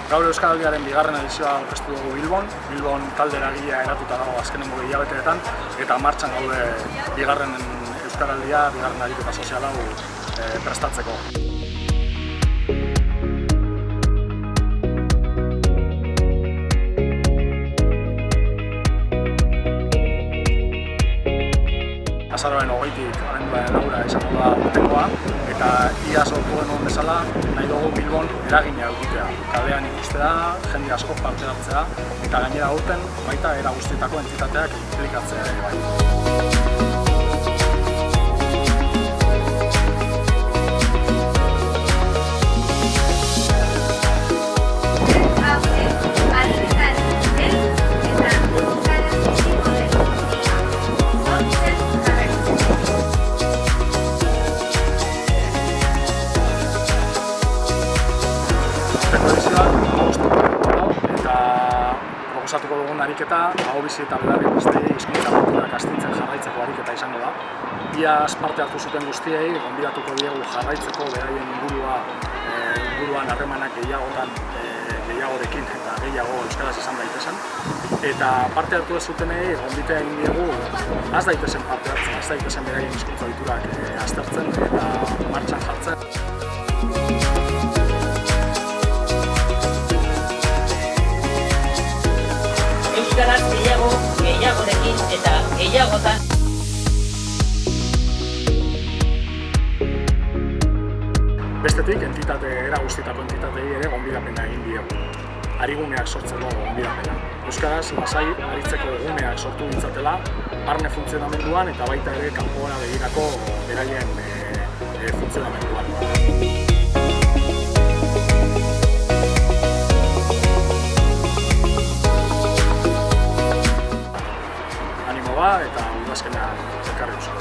Gaur Euskaraldiaren bigarren edizioa aurkeztu dugu Bilbon talde eragilea eratuta dago azkenengo hilabeteetan, eta martxan gaude bigarren Euskaraldia, bigarren ariketa sozial hau prestatzeko. Azaroaren 20tik abenduaren 4 izango da urtekoa, eta ia sortu genuen bezala nahi dugu Bilbon eragina edukitzea. Kalean ikustea, jende asko parte hartzea, eta gainera aurten baita era guztietako entitateak inplikatzea ere bai. Eta proposatuko dugun ariketa, ahobizi eta belarri guztiei hizkuntza kulturak astintzen jarraitzeko ariketa izango da. Iaz parte hartu zuten guztiei, gonbidatuko diegu jarraitzeko beraien inguruan harremanak gehiagorekin eta gehiago euskaraz izan daitezen. Eta parte hartu ez zutenei, gonbitea egin diegu, az daitezen parte hartzen, az daitezen beraien hizkuntza kulturak aztertzen eta martxan jartzen. Euskaraz gehiagorekin eta gehiagotan. Bestetik, era guztietako entitatei ere gonbidapena egin diegu. Ariguneak sortzeko gonbidapena. Euskaraz lasai aritzeko eguneak sortu dintzatela, barne funtzionamenduan eta baita ere kanpora begirako beraien funtzionamenduan. Eta udazkenean ekarri oso.